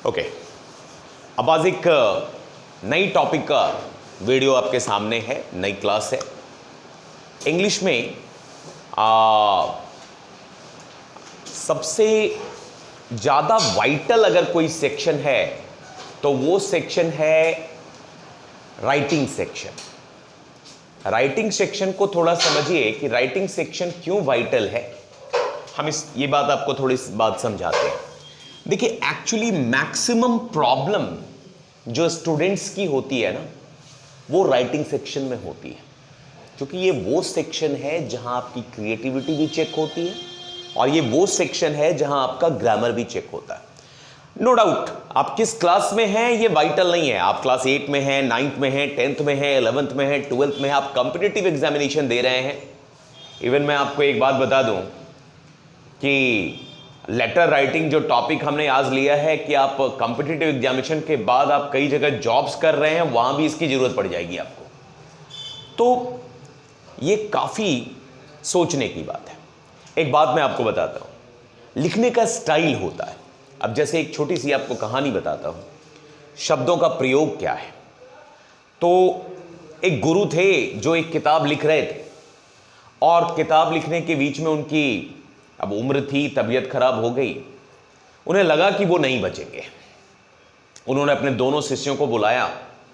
Okay, अब आज एक नई टॉपिक का वीडियो आपके सामने है, नई क्लास है इंग्लिश में। सबसे ज़्यादा वाइटल अगर कोई सेक्शन है तो वो सेक्शन है राइटिंग सेक्शन। राइटिंग सेक्शन को थोड़ा समझिए कि राइटिंग सेक्शन क्यों वाइटल है। हम ये बात आपको थोड़ी सी बात समझाते हैं। देखिए, एक्चुअली मैक्सिमम प्रॉब्लम जो स्टूडेंट्स की होती है ना, वो राइटिंग सेक्शन में होती है, क्योंकि ये वो सेक्शन है जहां आपकी क्रिएटिविटी भी चेक होती है और ये वो सेक्शन है जहां आपका ग्रामर भी चेक होता है। नो डाउट आप किस क्लास में हैं ये वाइटल नहीं है। आप क्लास 8 में हैं, 9th में हैं, 10th में हैं, 11th में हैं, 12th में हैं, आप कॉम्पिटिटिव एग्जामिनेशन दे रहे हैं। इवन मैं आपको एक बात बता दूं कि लेटर राइटिंग जो टॉपिक हमने आज लिया है कि आप कॉम्पिटिटिव एग्जामिनेशन के बाद आप कई जगह जॉब्स कर रहे हैं, वहां भी इसकी जरूरत पड़ जाएगी आपको। तो ये काफी सोचने की बात है। एक बात मैं आपको बताता हूं, लिखने का स्टाइल होता है। अब जैसे एक छोटी सी आपको कहानी बताता हूं, शब्दों का प्रयोग क्या है। तो एक गुरु थे जो एक किताब लिख रहे थे और किताब लिखने के बीच में उनकी अब उम्र थी, तबीयत खराब हो गई, उन्हें लगा कि वो नहीं बचेंगे। उन्होंने अपने दोनों शिष्यों को बुलाया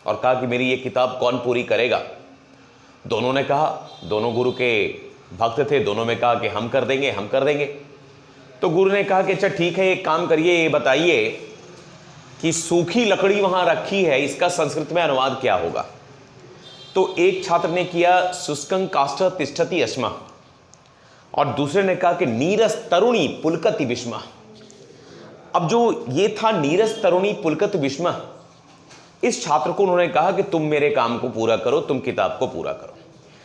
और कहा कि मेरी ये किताब कौन पूरी करेगा। दोनों ने कहा, दोनों गुरु के भक्त थे, दोनों में कहा कि हम कर देंगे, हम कर देंगे। तो गुरु ने कहा कि अच्छा ठीक है, एक काम करिए, ये बताइए कि सूखी लकड़ी वहां रखी है, इसका संस्कृत में अनुवाद क्या होगा। तो एक छात्र ने किया शुष्कं काष्ठ तिष्ठति अश्मा, और दूसरे ने कहा कि नीरस तरुणी पुलकति विस्मा। अब जो ये था नीरस तरुणी पुलकति विस्मा, इस छात्र को उन्होंने कहा कि तुम मेरे काम को पूरा करो, तुम किताब को पूरा करो।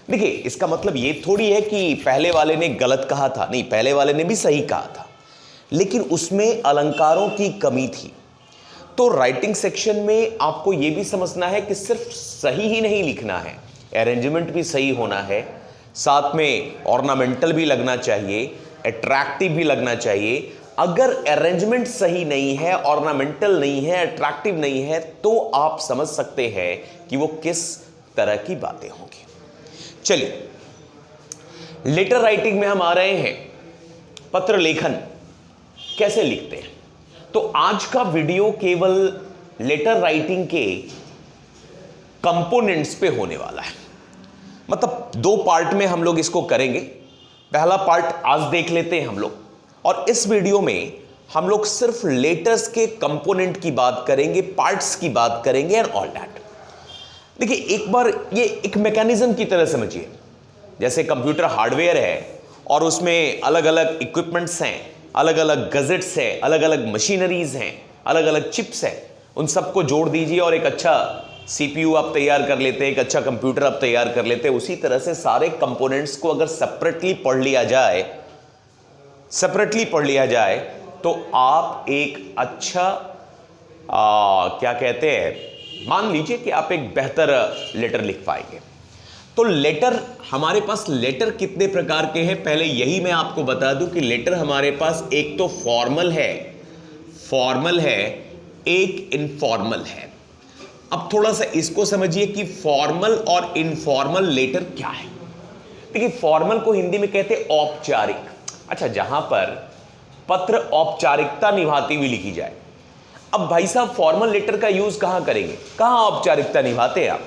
देखिए, इसका मतलब ये थोड़ी है कि पहले वाले ने गलत कहा था, नहीं, पहले वाले ने भी सही कहा था, लेकिन उसमें अलंकारों की कमी थी। तो राइटिंग सेक्शन में आपको यह भी समझना है कि सिर्फ सही ही नहीं लिखना है, अरेंजमेंट भी सही होना है, साथ में ऑर्नामेंटल भी लगना चाहिए, अट्रैक्टिव भी लगना चाहिए। अगर अरेंजमेंट सही नहीं है, ऑर्नामेंटल नहीं है, अट्रैक्टिव नहीं है, तो आप समझ सकते हैं कि वो किस तरह की बातें होंगी। चलिए, लेटर राइटिंग में हम आ रहे हैं, पत्र लेखन कैसे लिखते हैं। तो आज का वीडियो केवल लेटर राइटिंग के कंपोनेंट्स पे होने वाला है। मतलब 2 पार्ट में हम लोग इसको करेंगे। पहला पार्ट आज देख लेते हैं हम लोग, और इस वीडियो में हम लोग सिर्फ लेटर्स के कंपोनेंट की बात करेंगे, पार्ट्स की बात करेंगे एंड ऑल दैट। देखिए, एक बार ये एक मैकेनिज्म की तरह समझिए। जैसे कंप्यूटर हार्डवेयर है और उसमें अलग अलग इक्विपमेंट्स हैं, अलग अलग गजेट्स हैं, अलग अलग मशीनरीज हैं, अलग अलग चिप्स हैं। उन सबको जोड़ दीजिए और एक अच्छा सीपीयू आप तैयार कर लेते हैं, एक अच्छा कंप्यूटर आप तैयार कर लेते हैं। उसी तरह से सारे कंपोनेंट्स को अगर सेपरेटली पढ़ लिया जाए तो आप एक अच्छा क्या कहते हैं, मान लीजिए कि आप एक बेहतर लेटर लिख पाएंगे। तो लेटर, हमारे पास लेटर कितने प्रकार के हैं, पहले यही मैं आपको बता दूं कि लेटर हमारे पास एक तो फॉर्मल है, एक इनफॉर्मल है। अब थोड़ा सा इसको समझिए कि फॉर्मल और इनफॉर्मल लेटर क्या है। देखिए, फॉर्मल को हिंदी में कहते हैं औपचारिक। अच्छा, जहां पर पत्र औपचारिकता निभाती हुई लिखी जाए। अब भाई साहब, फॉर्मल लेटर का यूज कहां करेंगे, कहां औपचारिकता निभाते हैं आप।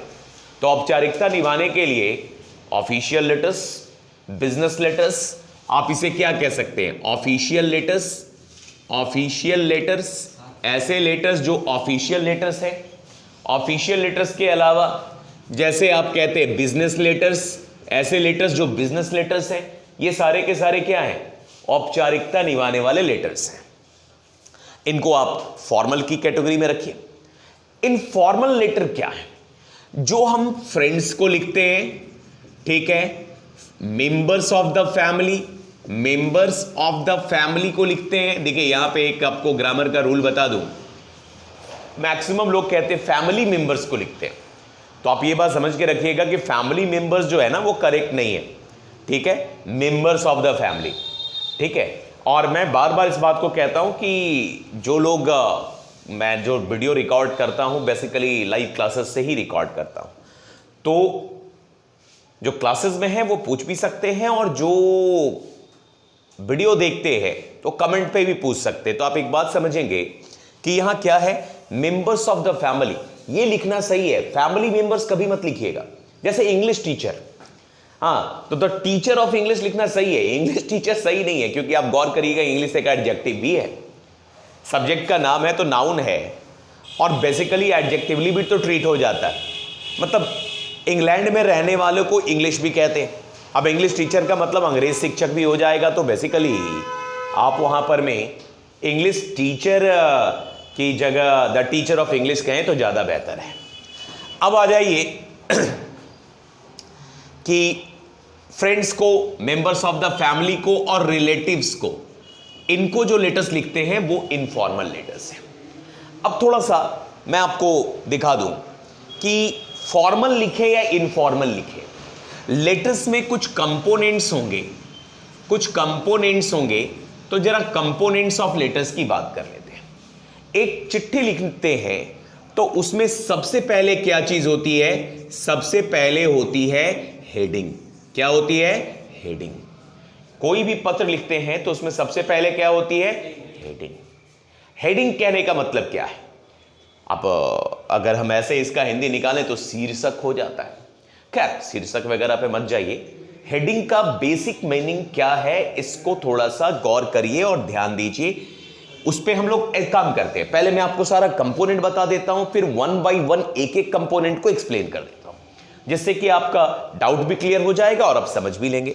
तो औपचारिकता निभाने के लिए ऑफिशियल लेटर्स, बिजनेस लेटर्स, आप इसे क्या कह सकते हैं, ऑफिशियल लेटर्स, ऐसे लेटर्स जो ऑफिशियल लेटर्स है। ऑफिशियल लेटर्स के अलावा जैसे आप कहते हैं बिजनेस लेटर्स, ऐसे लेटर्स जो बिजनेस लेटर्स हैं, ये सारे के सारे क्या हैं, औपचारिकता निभाने वाले लेटर्स हैं। इनको आप फॉर्मल की कैटेगरी में रखिए। इनफॉर्मल लेटर क्या है, जो हम फ्रेंड्स को लिखते हैं, ठीक है, मेंबर्स ऑफ द फैमिली को लिखते हैं। देखिए, यहां पे एक आपको ग्रामर का रूल बता दूं, मैक्सिमम लोग कहते हैं फैमिली मेंबर्स को लिखते हैं। तो आप ये बात समझ के रखिएगा कि फैमिली मेंबर्स जो है ना, वो करेक्ट नहीं है, ठीक है, मेंबर्स ऑफ द फैमिली, ठीक है। और मैं बार बार इस बात को कहता हूं कि जो लोग मैं जो वीडियो रिकॉर्ड करता हूं बेसिकली लाइव क्लासेस से ही रिकॉर्ड करता हूं, तो जो क्लासेस में है वो पूछ भी सकते हैं और जो वीडियो देखते हैं तो कमेंट पे भी पूछ सकते हैं। तो आप एक बात समझेंगे कि यहां क्या है, मेंबर्स ऑफ द फैमिली, ये लिखना सही है, फैमिली मेंबर्स कभी मत लिखिएगा। जैसे इंग्लिश टीचर, हाँ, तो द टीचर ऑफ इंग्लिश लिखना सही है, इंग्लिश टीचर सही नहीं है, क्योंकि आप गौर करिएगा इंग्लिश एक एडजेक्टिव भी है, सब्जेक्ट का नाम है तो नाउन है, और बेसिकली एडजेक्टिवली भी तो ट्रीट हो जाता है। मतलब इंग्लैंड में रहने वालों को इंग्लिश भी कहते हैं। अब इंग्लिश टीचर का मतलब अंग्रेज शिक्षक भी हो जाएगा, तो बेसिकली आप वहां पर में इंग्लिश टीचर की जगह द टीचर ऑफ इंग्लिश कहें तो ज़्यादा बेहतर है। अब आ जाइए कि फ्रेंड्स को, मेंबर्स ऑफ द फैमिली को और रिलेटिव्स को, इनको जो लेटर्स लिखते हैं वो इनफॉर्मल लेटर्स हैं। अब थोड़ा सा मैं आपको दिखा दूं कि फॉर्मल लिखे या इनफॉर्मल लिखे, लेटर्स में कुछ कंपोनेंट्स होंगे, तो जरा कंपोनेंट्स ऑफ लेटर्स की बात कर लेते हैं। एक चिट्ठी लिखते हैं तो उसमें सबसे पहले क्या चीज होती है, सबसे पहले होती है हेडिंग। क्या होती है? हेडिंग। कोई भी पत्र लिखते हैं तो उसमें सबसे पहले क्या होती है? हेडिंग। हेडिंग कहने का मतलब क्या है? अब अगर हम ऐसे इसका हिंदी निकालें तो शीर्षक हो जाता है। खैर, शीर्षक वगैरह पे मत जाइए। हेडिंग का बेसिक मीनिंग क्या है, इसको थोड़ा सा गौर करिए और ध्यान दीजिए। उस पर हम लोग एक काम करते हैं, पहले मैं आपको सारा कंपोनेंट बता देता हूं, फिर वन बाय वन एक एक कंपोनेंट को एक्सप्लेन कर देता हूं, जिससे कि आपका डाउट भी क्लियर हो जाएगा और आप समझ भी लेंगे।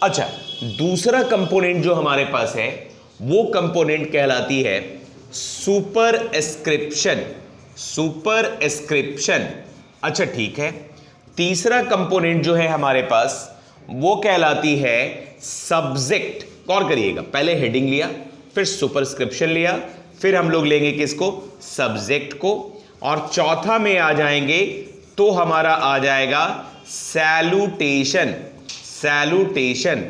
अच्छा, दूसरा कंपोनेंट जो हमारे पास है वो कंपोनेंट कहलाती है सुपरस्क्रिप्शन। सुपरस्क्रिप्शन। अच्छा ठीक है। तीसरा कंपोनेंट जो है हमारे पास वो कहलाती है सब्जेक्ट। गौर करिएगा, पहले हेडिंग लिया, फिर सुपरस्क्रिप्शन लिया, फिर हम लोग लेंगे किसको? सब्जेक्ट को, और चौथा में आ जाएंगे तो हमारा आ जाएगा सैल्यूटेशन। सैल्यूटेशन।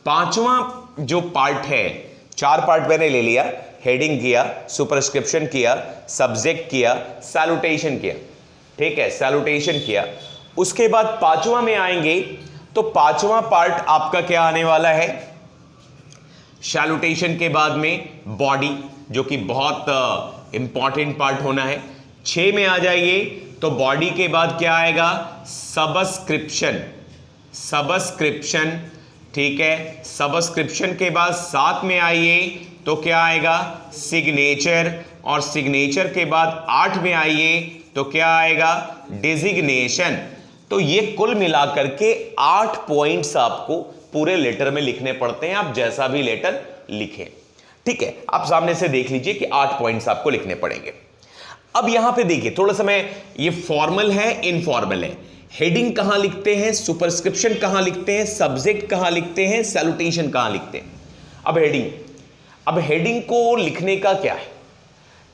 पांचवा जो पार्ट है, चार पार्ट मैंने ले लिया, हेडिंग किया, सुपरस्क्रिप्शन किया, सब्जेक्ट किया, सैल्यूटेशन किया। ठीक है, सैल्यूटेशन किया। उसके बाद पांचवा में आएंगे तो पांचवा पार्ट आपका क्या आने वाला है? सैल्यूटेशन के बाद में बॉडी, जो कि बहुत इंपॉर्टेंट पार्ट होना है। 6 में आ जाइए तो बॉडी के बाद क्या आएगा? सबस्क्रिप्शन। सबस्क्रिप्शन। ठीक है, सबस्क्रिप्शन के बाद 7 में आइए तो क्या आएगा? सिग्नेचर। और सिग्नेचर के बाद 8 में आइए तो क्या आएगा? डिजिग्नेशन। तो ये कुल मिलाकर के 8 पॉइंट्स आपको पूरे लेटर में लिखने पड़ते हैं, आप जैसा भी लेटर लिखें। ठीक है, आप सामने से देख लीजिए कि 8 पॉइंट्स आपको लिखने पड़ेंगे। अब यहां पे देखिए थोड़ा सा, मैं ये फॉर्मल है, इनफॉर्मल है। हेडिंग कहां लिखते हैं, सुपरस्क्रिप्शन कहां लिखते हैं, सब्जेक्ट कहां लिखते हैं, सैल्यूटेशन कहां लिखते हैं। अब हेडिंग, अब हेडिंग को लिखने का क्या है?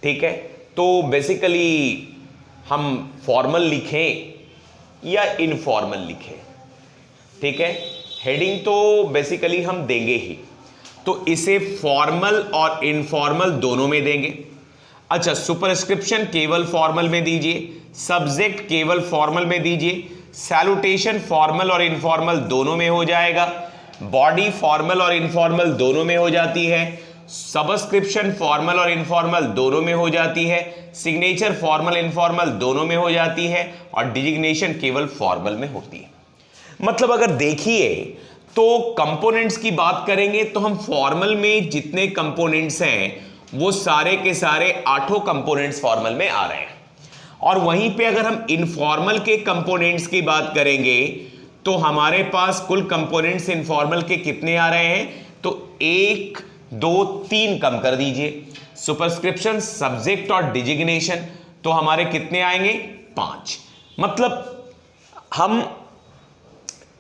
ठीक है, तो बेसिकली हम फॉर्मल लिखें या इनफॉर्मल लिखें। ठीक है, हेडिंग तो बेसिकली हम देंगे ही, तो इसे फॉर्मल और इनफॉर्मल दोनों में देंगे। अच्छा, सुपरस्क्रिप्शन केवल फॉर्मल में दीजिए, सब्जेक्ट केवल फॉर्मल में दीजिए, सैल्यूटेशन फॉर्मल और इनफॉर्मल दोनों में हो जाएगा, बॉडी फॉर्मल और इनफॉर्मल दोनों में हो जाती है, सबस्क्रिप्शन फॉर्मल और इनफॉर्मल दोनों में हो जाती है, सिग्नेचर फॉर्मल इनफॉर्मल दोनों में हो जाती है, और डिजिग्नेशन केवल फॉर्मल में होती है। मतलब अगर देखिए तो कंपोनेंट्स की बात करेंगे तो हम फॉर्मल में जितने कंपोनेंट्स हैं वो सारे के सारे 8 कंपोनेंट्स फॉर्मल में आ रहे हैं, और वहीं पे अगर हम इनफॉर्मल के कंपोनेंट्स की बात करेंगे तो हमारे पास कुल कंपोनेंट्स इनफॉर्मल के कितने आ रहे हैं? तो 1 2 3 कम कर दीजिए, सुपरस्क्रिप्शन, सब्जेक्ट और डिजिग्नेशन, तो हमारे कितने आएंगे? 5। मतलब हम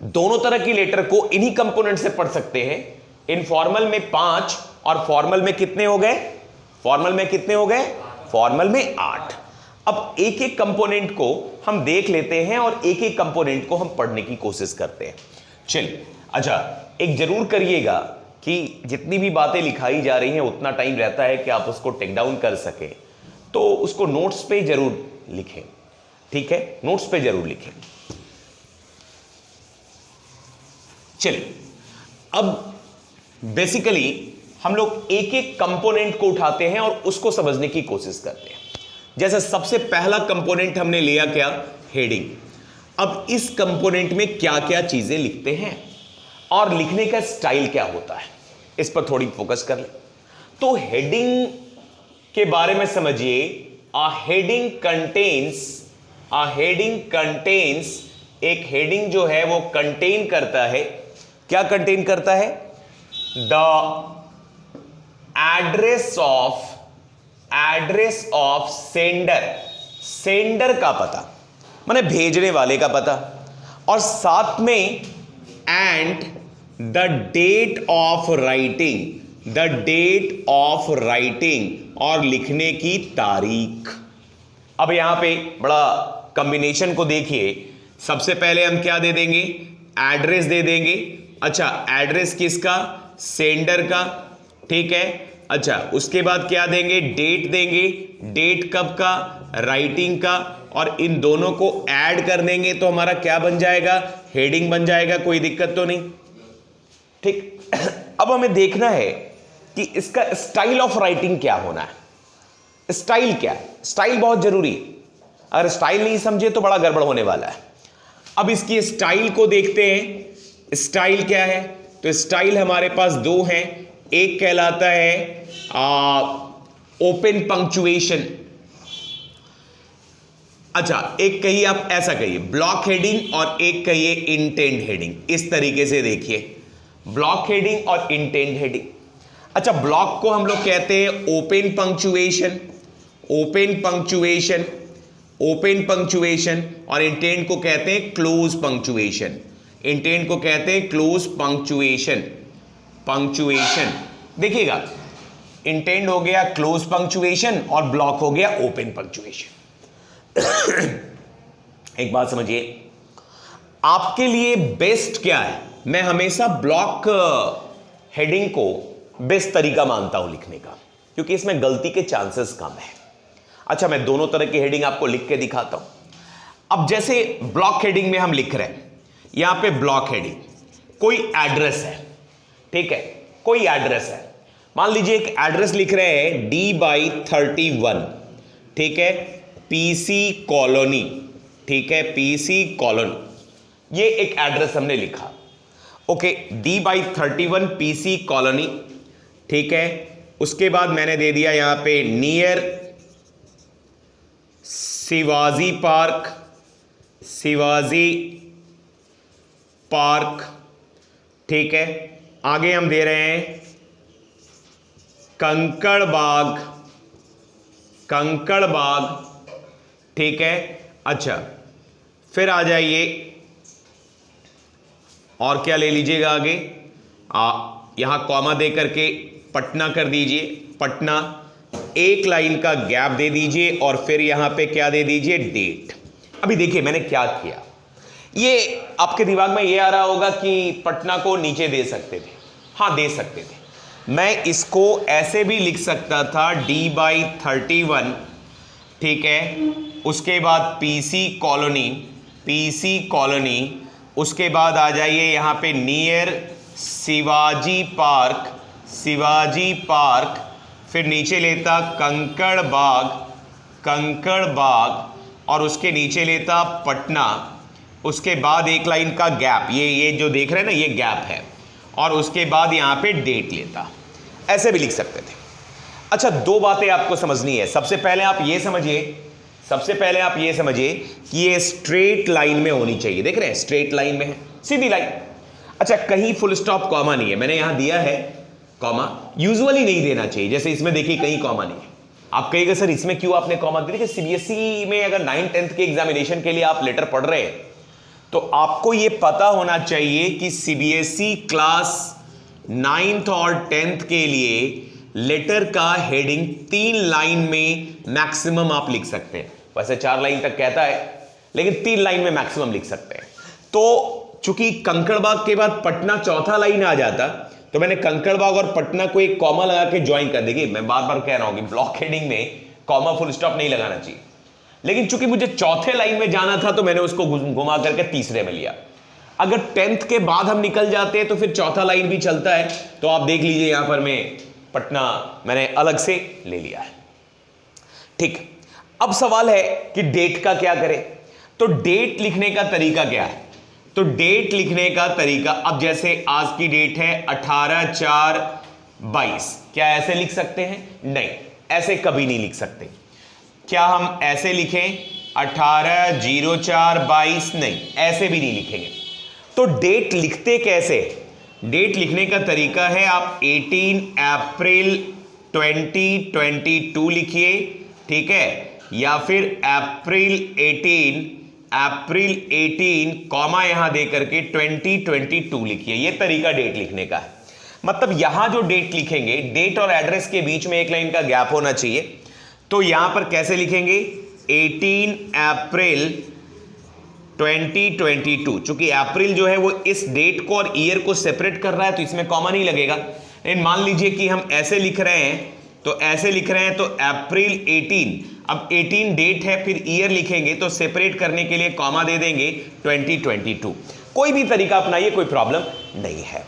दोनों तरह की लेटर को इन्हीं कंपोनेंट से पढ़ सकते हैं। इनफॉर्मल में 5 और फॉर्मल में कितने हो गए? फॉर्मल में कितने हो गए? फॉर्मल में 8। अब एक एक कंपोनेंट को हम देख लेते हैं और एक एक कंपोनेंट को हम पढ़ने की कोशिश करते हैं। चलिए, अच्छा एक जरूर करिएगा कि जितनी भी बातें लिखाई जा रही हैं उतना टाइम रहता है कि आप उसको टेक डाउन कर सकें। तो उसको नोट्स पे जरूर लिखें, ठीक है, नोट्स पे जरूर लिखें। चलिए, अब बेसिकली हम लोग एक एक कंपोनेंट को उठाते हैं और उसको समझने की कोशिश करते हैं। जैसे सबसे पहला कंपोनेंट हमने लिया क्या, हेडिंग। अब इस कंपोनेंट में क्या क्या चीजें लिखते हैं और लिखने का स्टाइल क्या होता है, इस पर थोड़ी फोकस कर ले। तो हेडिंग के बारे में समझिए। हेडिंग कंटेन्स, एक हेडिंग जो है वो कंटेन करता है, क्या कंटेन करता है, द एड्रेस ऑफ सेंडर का पता, माने भेजने वाले का पता, और साथ में and the date of writing, और लिखने की तारीख। अब यहां पे बड़ा कॉम्बिनेशन को देखिए। सबसे पहले हम क्या दे देंगे, एड्रेस दे देंगे। अच्छा, एड्रेस किसका, सेंडर का, ठीक है। अच्छा, उसके बाद क्या देंगे, डेट देंगे, डेट कब का, राइटिंग का, और इन दोनों को ऐड कर देंगे तो हमारा क्या बन जाएगा, हेडिंग बन जाएगा। कोई दिक्कत तो नहीं, ठीक। अब हमें देखना है कि इसका स्टाइल ऑफ राइटिंग क्या होना है। स्टाइल क्या है, स्टाइल बहुत जरूरी है। अगर स्टाइल नहीं समझे तो बड़ा गड़बड़ होने वाला है। अब इसकी स्टाइल को देखते हैं। स्टाइल क्या है, तो स्टाइल हमारे पास दो हैं। एक कहलाता है ओपन पंक्चुएशन। अच्छा, एक कहिए, आप ऐसा कहिए ब्लॉक हेडिंग, और एक कहिए इंटेंड हेडिंग। इस तरीके से देखिए, ब्लॉक हेडिंग और इंटेंड हेडिंग। अच्छा, ब्लॉक को हम लोग कहते हैं ओपन पंक्चुएशन, और इंटेंड को कहते हैं क्लोज पंक्चुएशन। देखिएगा, इंटेंड हो गया क्लोज पंक्चुएशन और ब्लॉक हो गया ओपन पंक्चुएशन। एक बात समझिए, आपके लिए बेस्ट क्या है। मैं हमेशा ब्लॉक हेडिंग को बेस्ट तरीका मानता हूं लिखने का, क्योंकि इसमें गलती के चांसेस कम है। अच्छा, मैं दोनों तरह की हेडिंग आपको लिख के दिखाता हूं। अब जैसे ब्लॉक हेडिंग में हम लिख रहे हैं, यहां पे ब्लॉक हेडिंग, कोई एड्रेस है, ठीक है, कोई एड्रेस है। मान लीजिए एक एड्रेस लिख रहे हैं D/31, ठीक है, PC कॉलोनी, ठीक है, PC कॉलोनी। ये एक एड्रेस हमने लिखा, ओके, D/31 PC कॉलोनी, ठीक है। उसके बाद मैंने दे दिया यहां पे नियर शिवाजी पार्क, ठीक है। आगे हम दे रहे हैं कंकड़ बाग, ठीक है। अच्छा, फिर आ जाइए, और क्या ले लीजिएगा आगे, यहां कॉमा दे करके पटना कर दीजिए, पटना। एक लाइन का गैप दे दीजिए और फिर यहां पे क्या दे दीजिए, डेट। अभी देखिए मैंने क्या किया, ये आपके दिमाग में ये आ रहा होगा कि पटना को नीचे दे सकते थे। हाँ, दे सकते थे। मैं इसको ऐसे भी लिख सकता था D/31, ठीक है, उसके बाद PC कॉलोनी, उसके बाद आ जाइए यहां पे नियर शिवाजी पार्क, फिर नीचे लेता कंकड़ बाग, और उसके नीचे लेता पटना। उसके बाद एक लाइन का गैप, ये जो देख रहे हैं ना, ये गैप है, और उसके बाद यहां पे डेट लेता। ऐसे भी लिख सकते थे। अच्छा, दो बातें आपको समझनी है। सबसे पहले आप ये समझिए कि ये स्ट्रेट लाइन में होनी चाहिए। देख रहे हैं, स्ट्रेट लाइन में है, सीधी लाइन। अच्छा, कहीं फुल स्टॉप कॉमा नहीं है, मैंने यहां दिया है कॉमा, यूजुअली नहीं देना चाहिए। जैसे इसमें देखिए कहीं कॉमा नहीं है। आप कहिएगा सर इसमें क्यों आपने कॉमा दिया। देखिए, CBSE में अगर 9th-10th के एग्जामिनेशन के लिए आप लेटर पढ़ रहे हैं तो आपको यह पता होना चाहिए कि CBSE क्लास 9th और 10th के लिए लेटर का हेडिंग 3 लाइन में मैक्सिमम आप लिख सकते हैं। वैसे 4 लाइन तक कहता है, लेकिन 3 लाइन में मैक्सिमम लिख सकते हैं। तो चूंकि कंकड़बाग के बाद पटना चौथा लाइन आ जाता, तो मैंने कंकड़बाग और पटना को एक कॉमा लगा के ज्वाइन कर देगी। मैं बार बार कह रहा हूं कि ब्लॉक हेडिंग में कॉमा फुल स्टॉप नहीं लगाना चाहिए। लेकिन चूंकि मुझे चौथे लाइन में जाना था तो मैंने उसको घुमा करके तीसरे में लिया। अगर 10th के बाद हम निकल जाते हैं तो फिर चौथा लाइन भी चलता है। तो आप देख लीजिए यहां पर मैं पटना मैंने अलग से ले लिया है। ठीक, अब सवाल है कि डेट का क्या करें। तो डेट लिखने का तरीका क्या है? तो डेट लिखने का तरीका, अब जैसे आज की डेट है 18/4/22, क्या ऐसे लिख सकते हैं? नहीं, ऐसे कभी नहीं लिख सकते। क्या हम ऐसे लिखें 18/04/22? नहीं, ऐसे भी नहीं लिखेंगे। तो डेट लिखते कैसे? डेट लिखने का तरीका है, आप 18 अप्रैल 2022 लिखिए, ठीक है, या फिर अप्रैल 18 कॉमा यहां दे करके 2022 लिखिए। यह तरीका डेट लिखने का है। मतलब यहां जो डेट लिखेंगे, डेट और एड्रेस के बीच में एक लाइन का गैप होना चाहिए। तो यहां पर कैसे लिखेंगे? 18 अप्रैल 2022। चूंकि अप्रैल जो है वो इस डेट को और ईयर को सेपरेट कर रहा है तो इसमें कॉमा नहीं लगेगा। लेकिन मान लीजिए कि हम ऐसे लिख रहे हैं, तो ऐसे लिख रहे हैं तो अप्रैल 18, अब 18 डेट है, फिर ईयर लिखेंगे तो सेपरेट करने के लिए कॉमा दे देंगे 2022। कोई भी तरीका अपनाइए, कोई प्रॉब्लम नहीं है।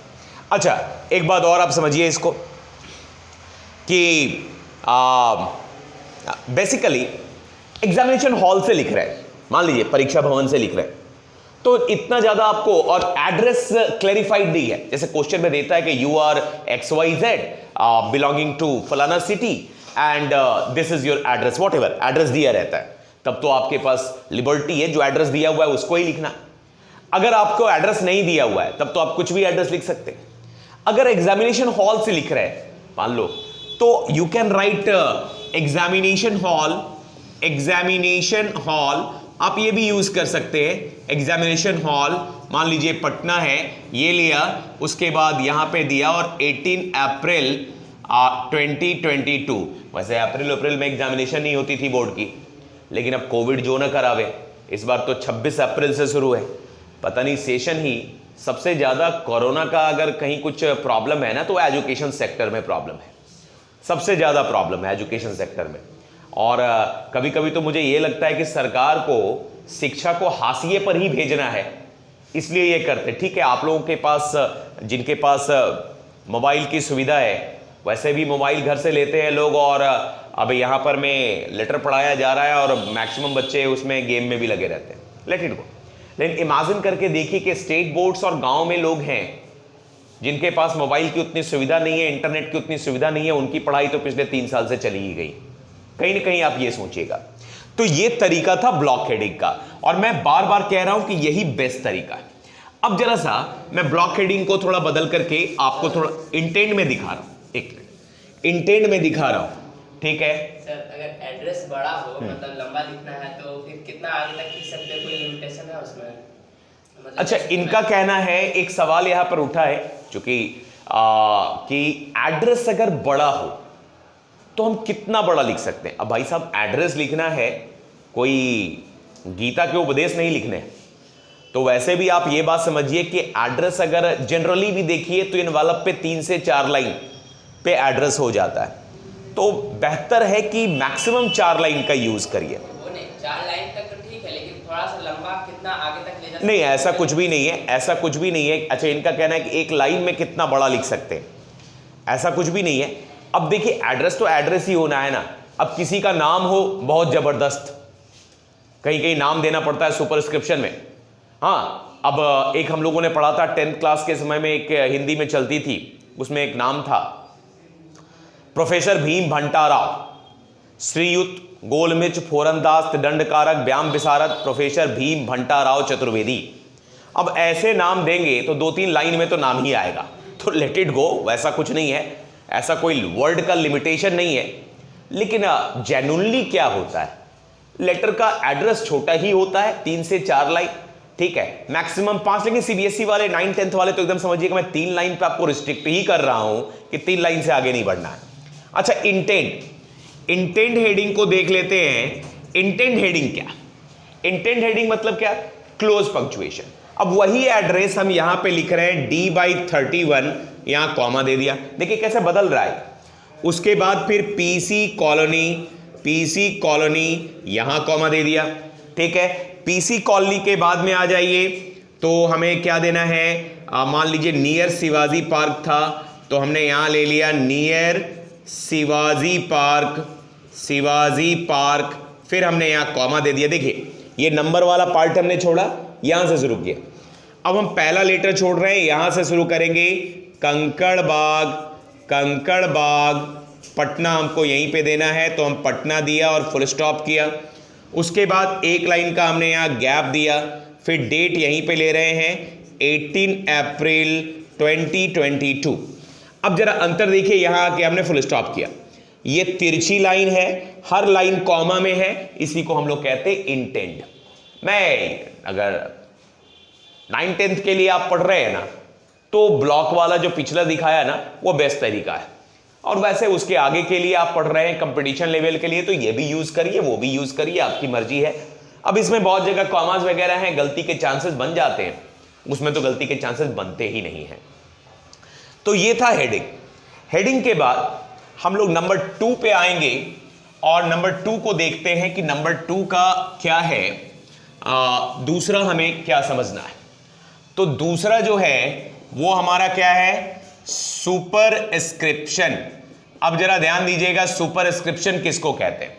अच्छा, एक बात और आप समझिए इसको कि बेसिकली एग्जामिनेशन हॉल से लिख रहे हैं, मान लीजिए परीक्षा भवन से लिख रहे हैं, तो इतना ज्यादा आपको और एड्रेस क्लैरिफाइड नहीं है। जैसे क्वेश्चन में देता है कि you are XYZ belonging to फलाना city and this is your address, whatever address दिया रहता है, तब तो आपके पास लिबर्टी है जो एड्रेस दिया हुआ है उसको ही लिखना। अगर आपको एड्रेस नहीं दिया हुआ है तब तो आप कुछ भी एड्रेस लिख सकते हैं। अगर एग्जामिनेशन हॉल से लिख रहे हैं मान लो, तो you can write examination hall, आप ये भी यूज कर सकते हैं। एग्जामिनेशन हॉल मान लीजिए पटना है, ये लिया, उसके बाद यहां पे दिया और 18 अप्रैल 2022। वैसे अप्रैल में एग्जामिनेशन नहीं होती थी बोर्ड की, लेकिन अब कोविड जो न करावे, इस बार तो 26 अप्रैल से शुरू है। पता नहीं सेशन ही सबसे ज्यादा कोरोना का अगर कहीं कुछ प्रॉब्लम है ना तो एजुकेशन सेक्टर में प्रॉब्लम है, सबसे ज्यादा प्रॉब्लम है एजुकेशन सेक्टर में। और कभी कभी तो मुझे यह लगता है कि सरकार को शिक्षा को हाशिए पर ही भेजना है, इसलिए ये करते। ठीक है, आप लोगों के पास, जिनके पास मोबाइल की सुविधा है, वैसे भी मोबाइल घर से लेते हैं लोग, और अब यहाँ पर में लेटर पढ़ाया जा रहा है और मैक्सिमम बच्चे उसमें गेम में भी लगे रहते हैं, लेट इट गो। लेकिन इमेजिन करके देखिए कि स्टेट बोर्ड्स और गाँव में लोग हैं जिनके पास मोबाइल की उतनी सुविधा नहीं है, इंटरनेट की उतनी सुविधा नहीं है, उनकी पढ़ाई तो पिछले 3 साल से चली ही गई। कहीं ना कहीं आप ये सोचिएगा। तो ये तरीका था ब्लॉक हेडिंग का, और मैं बार बार कह रहा हूं कि यही बेस्ट तरीका है। अब जरा सा मैं ब्लॉक हेडिंग को थोड़ा बदल करके आपको थोड़ा इंटेंट में दिखा रहा हूं, एक इंटेंट में दिखा रहा हूं, ठीक है सर? अगर एड्रेस बड़ा हो, मतलब लंबा लिखना है, तो फिर कितना आगे तक लिख सकते हैं? कोई लिमिटेशन है उसमें? मतलब अच्छा, इनका कहना है, एक सवाल यहां पर उठा है चूंकि कि एड्रेस अगर बड़ा हो तो हम कितना बड़ा लिख सकते हैं। अब भाई साहब, एड्रेस लिखना है, कोई गीता के उपदेश नहीं लिखने हैं। तो वैसे भी आप ये बात समझिए कि एड्रेस अगर जनरली भी देखिए तो इनवॉल्व पे 3 से 4 लाइन पे एड्रेस हो जाता है। तो बेहतर है कि मैक्सिमम 4 लाइन का यूज करिए। वो नहीं, 4 लाइन तक तो ठीक है, लेकिन थोड़ा सा लंबा कितना आगे तक ले जा सकते नहीं, ऐसा कुछ भी नहीं है, ऐसा कुछ भी नहीं है। अच्छा, इनका कहना है कि एक लाइन में कितना बड़ा लिख सकते हैं, ऐसा कुछ भी नहीं है। अब देखिए, एड्रेस तो एड्रेस ही होना है ना। अब किसी का नाम हो बहुत जबरदस्त, कहीं कहीं नाम देना पड़ता है सुपरस्क्रिप्शन में। हाँ, अब एक हम लोगों ने पढ़ा था 10th क्लास के समय में, एक हिंदी में चलती थी, उसमें एक नाम था प्रोफेसर भीम भंटाराव, श्रीयुत गोलमिच फोरनदास दंडकारक व्यायाम विशारद प्रोफेसर भीम भंटाराव चतुर्वेदी। अब ऐसे नाम देंगे तो 2-3 लाइन में तो नाम ही आएगा, तो लेट इट गो। वैसा कुछ नहीं है, ऐसा कोई वर्ड का लिमिटेशन नहीं है। लेकिन जेन्युइनली क्या होता है, लेटर का एड्रेस छोटा ही होता है, 3 से 4 लाइन, ठीक है, मैक्सिमम 5। लेकिन सीबीएसई वाले 9th 10th वाले तो एकदम समझिएगा मैं 3 लाइन पे आपको रिस्ट्रिक्ट ही कर रहा हूं कि 3 लाइन से आगे नहीं बढ़ना है। अच्छा, इंटेंट हेडिंग को देख लेते हैं। इंटेंट हेडिंग क्या? इंटेंट हेडिंग मतलब क्या? Close punctuation. अब वही एड्रेस हम यहां पे लिख रहे हैं D/31, यहां कॉमा दे दिया, देखिए कैसे बदल रहा है। उसके बाद फिर PC कॉलोनी, पीसी कॉलोनी, यहां कॉमा दे दिया, ठीक है। पीसी कॉलोनी के बाद में आ जाइए तो हमें क्या देना है, मान लीजिए नियर शिवाजी पार्क था तो हमने यहां ले लिया near Shivaji park, Shivaji park, फिर हमने यहां कॉमा दे दिया। देखिए ये नंबर वाला पार्ट हमने छोड़ा, यहां से शुरू किया। अब हम पहला लेटर छोड़ रहे हैं, यहां से शुरू करेंगे कंकड़बाग, कंकड़बाग, पटना हमको यहीं पे देना है तो हम पटना दिया और फुल स्टॉप किया। उसके बाद एक लाइन का हमने यहाँ गैप दिया, फिर डेट यहीं पे ले रहे हैं 18 अप्रैल 2022। अब जरा अंतर देखिए, यहाँ आके हमने फुल स्टॉप किया। ये तिरछी लाइन है, हर लाइन कॉमा में है, इसी को हम लोग कहते हैं इंटेंड। मैं अगर 9th-10th के लिए आप पढ़ रहे हैं ना तो ब्लॉक वाला जो पिछला दिखाया ना वो बेस्ट तरीका है, और वैसे उसके आगे के लिए आप पढ़ रहे हैं कंपटीशन लेवल के लिए तो ये भी यूज करिए, वो भी यूज करिए, आपकी मर्जी है। अब इसमें बहुत जगह कॉमास वगैरह हैं, गलती के चांसेस बन जाते हैं, उसमें तो गलती के चांसेस बनते ही नहीं हैं। तो ये था हेडिंग। हेडिंग के बाद हम लोग नंबर 2 पे आएंगे और नंबर 2 को देखते हैं कि नंबर 2 का क्या है, दूसरा हमें क्या समझना है। तो दूसरा जो है वो हमारा क्या है, सुपरस्क्रिप्शन। अब जरा ध्यान दीजिएगा, सुपरस्क्रिप्शन किसको कहते हैं।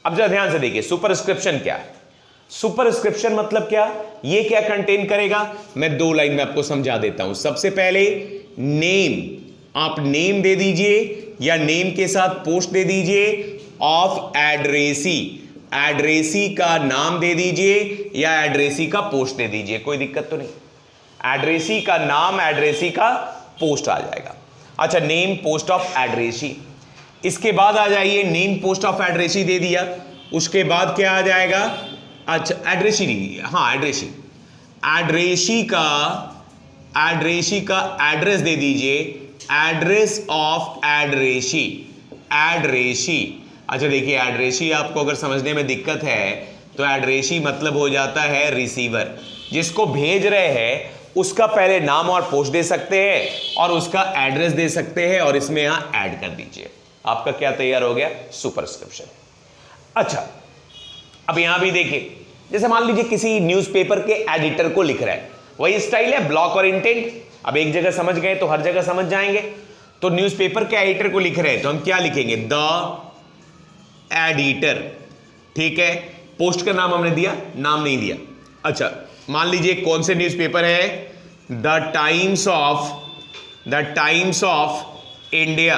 अब जरा ध्यान से देखिए सुपरस्क्रिप्शन क्या है। सुपरस्क्रिप्शन मतलब क्या, ये क्या कंटेन करेगा, मैं 2 लाइन में आपको समझा देता हूं। सबसे पहले नेम, आप नेम दे दीजिए या नेम के साथ पोस्ट दे दीजिए ऑफ एड्रेसी, एड्रेसी का नाम दे दीजिए या एड्रेसी का पोस्ट दे दीजिए, कोई दिक्कत तो नहीं। एड्रेसी का नाम, एड्रेसी का पोस्ट आ जाएगा। अच्छा, नेम पोस्ट ऑफ एड्रेसी। इसके बाद आ जाइए, नेम पोस्ट ऑफ एड्रेसी दे दिया, उसके बाद क्या आ जाएगा, अच्छा एड्रेसी नहीं, हाँ एड्रेसी, एड्रेसी का एड्रेस दे दीजिए, एड्रेस ऑफ एड्रेसी, एड्रेसी। अच्छा देखिए, एड्रेसी आपको अगर समझने में दिक्कत है तो एड्रेसी मतलब हो जाता है रिसीवर, जिसको भेज रहे हैं उसका पहले नाम और पोस्ट दे सकते हैं और उसका एड्रेस दे सकते हैं और इसमें यहां ऐड कर दीजिए, आपका क्या तैयार हो गया, सुपरस्क्रिप्शन। अच्छा, अब यहां भी देखिए, जैसे मान लीजिए किसी न्यूज़पेपर के एडिटर को लिख रहा है, वही स्टाइल है ब्लॉक और इंटेंट। अब एक जगह समझ गए तो हर जगह समझ जाएंगे। तो न्यूज़पेपर के एडिटर को लिख रहे हैं तो हम क्या लिखेंगे, द एडिटर, ठीक है। पोस्ट का नाम हमने दिया, नाम नहीं दिया। अच्छा, मान लीजिए कौन से न्यूज़पेपर है, द टाइम्स ऑफ इंडिया।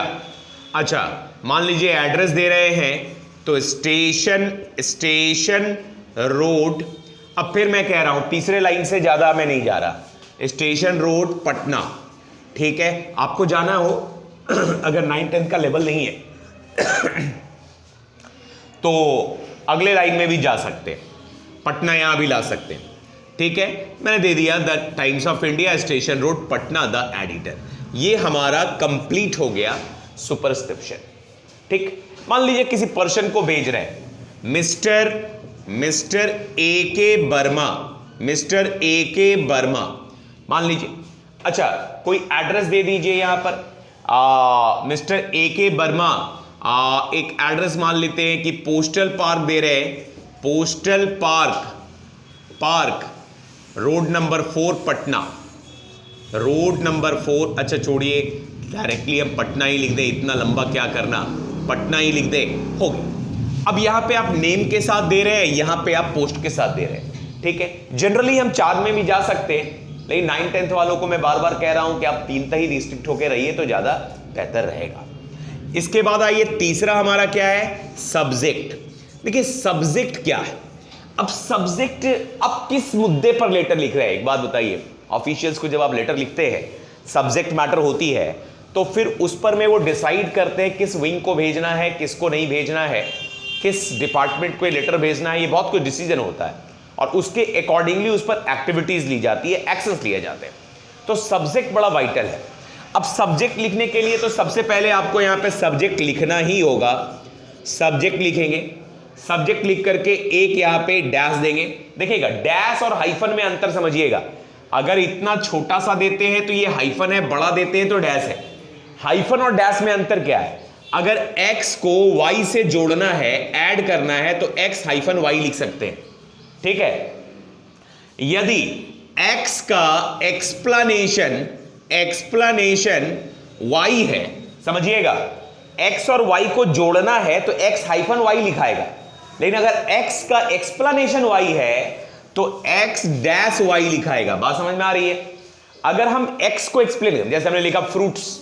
अच्छा, मान लीजिए एड्रेस दे रहे हैं तो स्टेशन रोड। अब फिर मैं कह रहा हूं तीसरे लाइन से ज्यादा मैं नहीं जा रहा, स्टेशन रोड पटना, ठीक है। आपको जाना हो अगर 9th-10th का लेवल नहीं है तो अगले लाइन में भी जा सकते हैं, पटना यहां भी ला सकते हैं, ठीक है। मैंने दे दिया the times of India, station road Patna, the editor. ये हमारा कंप्लीट हो गया सुपरस्क्रिप्शन, ठीक। मान लीजिए किसी पर्सन को भेज रहे हैं, मिस्टर ए के वर्मा, मिस्टर ए के वर्मा मान लीजिए। अच्छा, कोई एड्रेस दे दीजिए यहां पर, मिस्टर ए के वर्मा, एक एड्रेस मान लेते हैं कि पोस्टल पार्क दे रहे हैं, postal park road number 4 Patna, road number 4। अच्छा छोड़िए, डायरेक्टली हम पटना ही लिख दें, इतना लंबा क्या करना, पटना ही लिख दे, हो गया। अब यहां पे आप नेम के साथ दे रहे हैं, यहां पे आप पोस्ट के साथ दे रहे हैं, ठीक है। जनरली हम 4 में भी जा सकते हैं, लेकिन 9th-10th वालों को मैं बार बार कह रहा हूं कि आप 3 तक ही रिस्ट्रिक्ट होकर रहिए तो ज्यादा बेहतर रहेगा। इसके बाद आइए, तीसरा हमारा क्या है, सब्जेक्ट। देखिए सब्जेक्ट क्या है, अब सब्जेक्ट, अब किस मुद्दे पर लेटर लिख रहे हैं, एक बात बताइए। ऑफिशियल्स को जब आप लेटर लिखते हैं, सब्जेक्ट मैटर होती है, तो फिर उस पर में वो डिसाइड करते हैं किस विंग को भेजना है, किसको नहीं भेजना है, किस डिपार्टमेंट को लेटर भेजना है, ये बहुत कुछ डिसीजन होता है और उसके अकॉर्डिंगली उस पर एक्टिविटीज ली जाती है, एक्शंस लिए जाते हैं। तो सब्जेक्ट बड़ा वाइटल है। अब सब्जेक्ट लिखने के लिए तो सबसे पहले आपको यहां पे सब्जेक्ट लिखना ही होगा। सब्जेक्ट लिखेंगे, सब्जेक्ट लिख करके एक यहां पे डैश देंगे। देखिएगा, डैश और हाइफन में अंतर समझिएगा। अगर इतना छोटा सा देते हैं तो ये हाइफन है, बड़ा देते हैं तो डैश है। हाइफन और डैश में अंतर क्या है, अगर x को y से जोड़ना है, ऐड करना है, तो x हाइफन y लिख सकते हैं, ठीक है। यदि x का एक्सप्लेनेशन y है, समझिएगा, x और y को जोड़ना है तो x हाइफन y लिखाएगा, लेकिन अगर x का एक्सप्लेनेशन y है तो x डैश y लिखाएगा। बात समझ में आ रही है। अगर हम x को एक्सप्लेन करें, जैसे हमने लिखा फ्रूट्स,